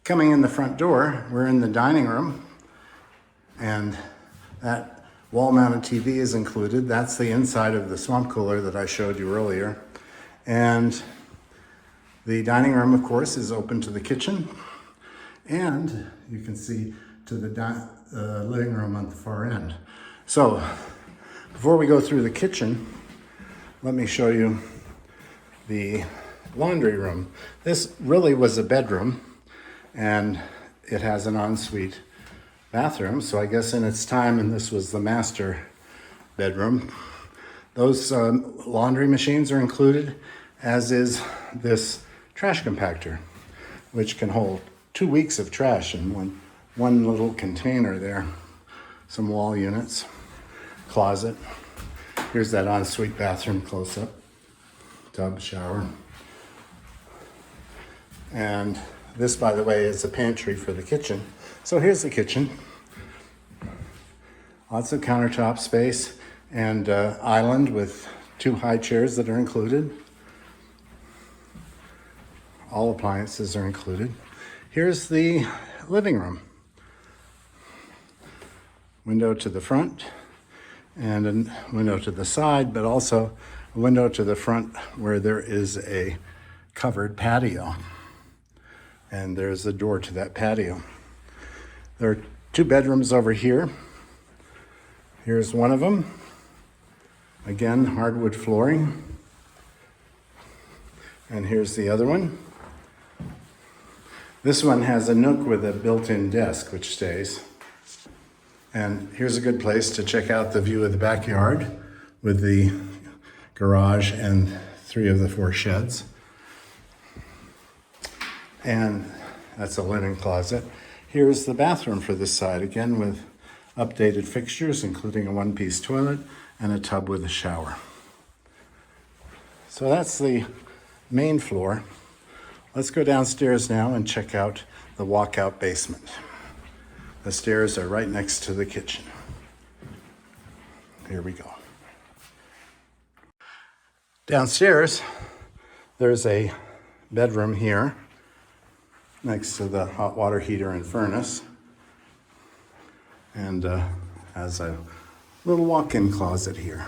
Coming in the front door, we're in the dining room, and that wall-mounted TV is included. That's the inside of the swamp cooler that I showed you earlier. And the dining room, of course, is open to the kitchen, and you can see to the living room on the far end. So before we go through the kitchen, let me show you the laundry room. This really was a bedroom, and it has an ensuite bathroom. So I guess in its time, and this was the master bedroom, those laundry machines are included, as is this trash compactor, which can hold 2 weeks of trash in one little container there. Some wall units, closet. Here's that ensuite bathroom close up, tub, shower. And this, by the way, is a pantry for the kitchen. So here's the kitchen. Lots of countertop space and island with 2 high chairs that are included. All appliances are included. Here's the living room. Window to the front and a window to the side, but also a window to the front where there is a covered patio. And there's a door to that patio. There are 2 bedrooms over here. Here's one of them. Again, hardwood flooring. And here's the other one. This one has a nook with a built-in desk, which stays. And here's a good place to check out the view of the backyard with the garage and 3 of the 4 sheds. And that's a linen closet. Here's the bathroom for this side, again with updated fixtures, including a 1-piece toilet and a tub with a shower. So that's the main floor. Let's go downstairs now and check out the walkout basement. The stairs are right next to the kitchen. Here we go. Downstairs, there's a bedroom here next to the hot water heater and furnace, and has a little walk-in closet here.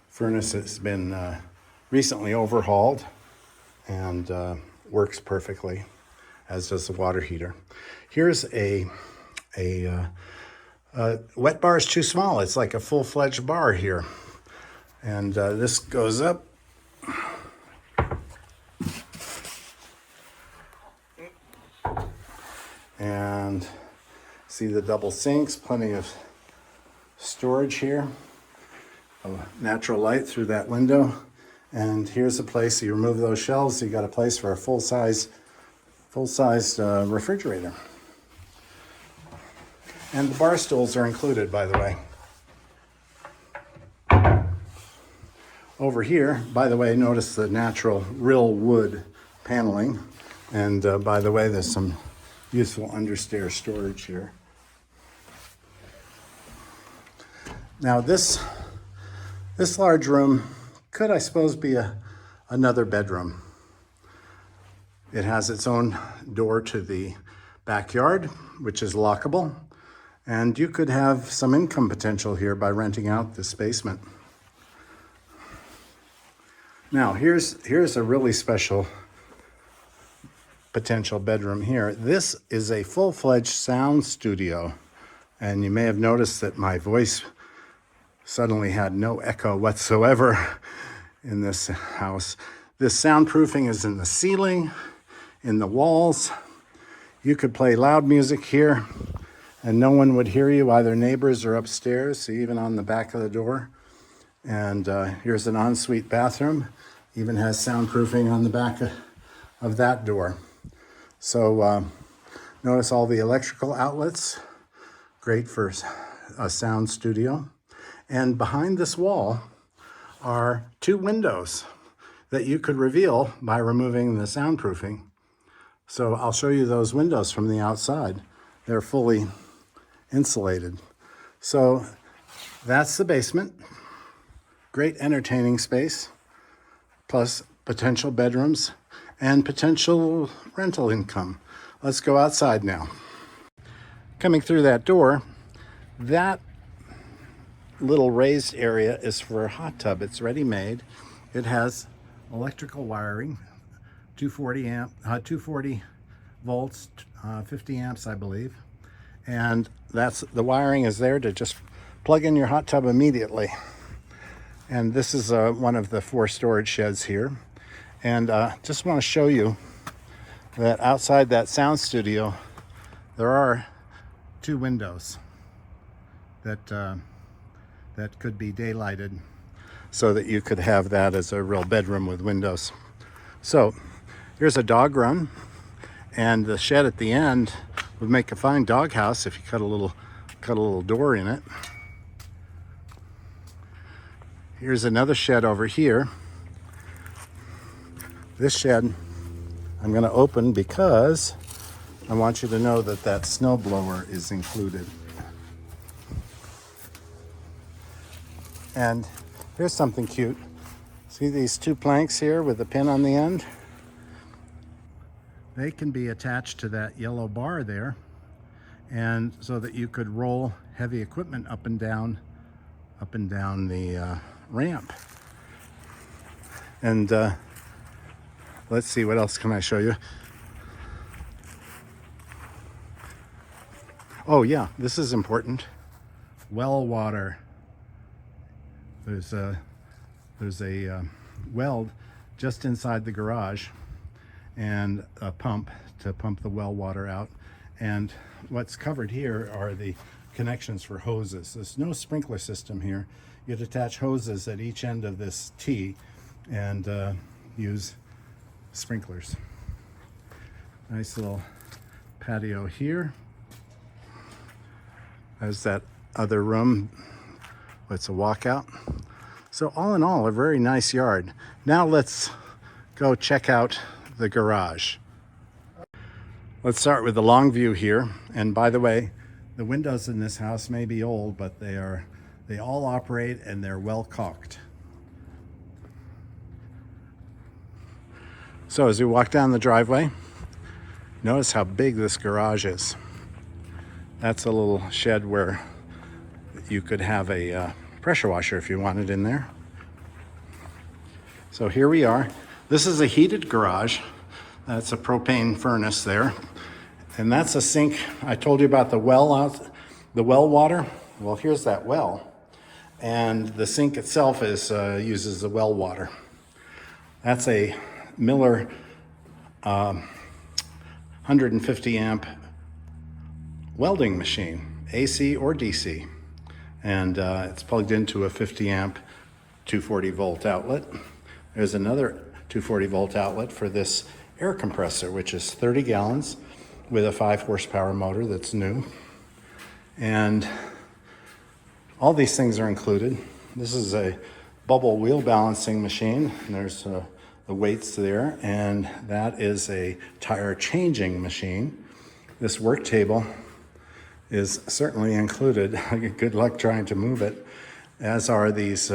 Furnace has been recently overhauled and works perfectly, as does the water heater. Here's a wet bar is too small. It's like a full-fledged bar here. And this goes up. And see the double sinks, plenty of storage here. Natural light through that window. And here's a place, you remove those shelves, you got a place for a full-sized refrigerator. And the bar stools are included, by the way. Over here, by the way, notice the natural real wood paneling. And by the way, there's some useful understair storage here. Now this large room could, I suppose, be another bedroom. It has its own door to the backyard, which is lockable. And you could have some income potential here by renting out this basement. Now, here's a really special potential bedroom here. This is a full-fledged sound studio. And you may have noticed that my voice suddenly had no echo whatsoever in this house. This soundproofing is in the ceiling, in the walls. You could play loud music here and no one would hear you, either neighbors or upstairs, so even on the back of the door. And here's an ensuite bathroom. Even has soundproofing on the back of that door. So notice all the electrical outlets. Great for a sound studio. And behind this wall are 2 windows that you could reveal by removing the soundproofing. So I'll show you those windows from the outside. They're fully insulated. So that's the basement. Great entertaining space. plus potential bedrooms and potential rental income. Let's go outside now. Coming through that door, that little raised area is for a hot tub. It's ready made. It has electrical wiring, 240 volts, 50 amps, I believe. And the wiring is there to just plug in your hot tub immediately. And this is one of the 4 storage sheds here. And just want to show you that outside that sound studio, there are 2 windows that could be daylighted so that you could have that as a real bedroom with windows. So here's a dog run, and the shed at the end would make a fine dog house if you cut a little door in it. Here's another shed over here. This shed I'm going to open because I want you to know that that snow blower is included. And here's something cute. See these 2 planks here with a pin on the end? They can be attached to that yellow bar there, and so that you could roll heavy equipment up and down the ramp. And let's see, what else can I show you? Oh yeah, this is important. Well water. There's a well just inside the garage, and a pump to pump the well water out. And what's covered here are the connections for hoses. There's no sprinkler system here. You'd attach hoses at each end of this T and use sprinklers. Nice little patio here. There's that other room. It's a walkout. So all in all, a very nice yard. Now let's go check out the garage. Let's start with the long view here. And by the way, the windows in this house may be old, but they all operate and they're well caulked. So as we walk down the driveway, notice how big this garage is. That's a little shed where you could have a pressure washer if you wanted in there. So here we are. This is a heated garage. That's a propane furnace there. And that's a sink. I told you about the well water. Well, here's that well. And the sink itself uses the well water. That's a Miller 150 amp welding machine, AC or DC. And it's plugged into a 50 amp 240 volt outlet. There's another 240 volt outlet for this air compressor, which is 30 gallons with a 5 horsepower motor that's new. And all these things are included. This is a bubble wheel balancing machine. And there's the weights there, and that is a tire changing machine. This work table is certainly included. Good luck trying to move it, as are these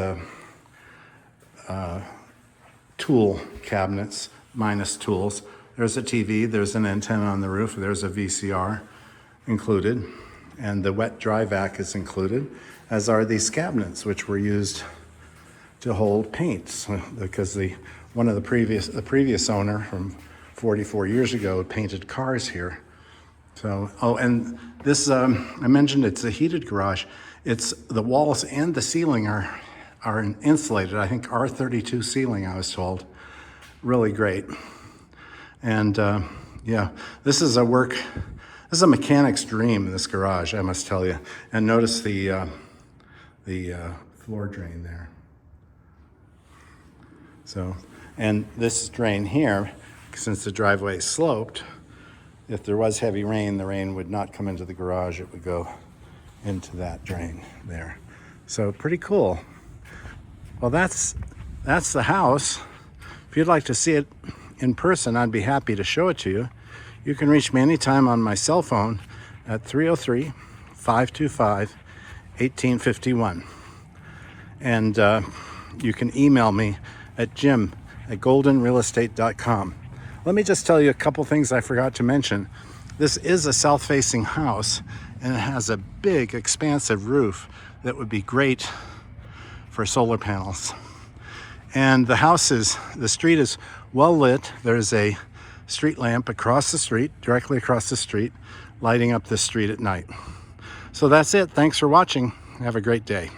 tool cabinets, minus tools. There's a TV, there's an antenna on the roof, there's a VCR included, and the wet dry vac is included, as are these cabinets, which were used to hold paints, because the previous owner from 44 years ago painted cars here. So, oh, and this, I mentioned it's a heated garage. It's the walls and the ceiling are insulated. I think R32 ceiling, I was told. Really great. And yeah, this is a mechanic's dream, this garage, I must tell you. And notice the floor drain there. So, and this drain here, since the driveway is sloped, if there was heavy rain, the rain would not come into the garage. It would go into that drain there. So pretty cool. Well, that's the house. If you'd like to see it in person, I'd be happy to show it to you. You can reach me anytime on my cell phone at 303-525-1851. And you can email me at jim at goldenrealestate.com. Let me just tell you a couple things I forgot to mention. This is a south-facing house, and it has a big, expansive roof that would be great for solar panels. And the street is well lit. There's a street lamp across the street, directly across the street, lighting up the street at night. So that's it. Thanks for watching. Have a great day.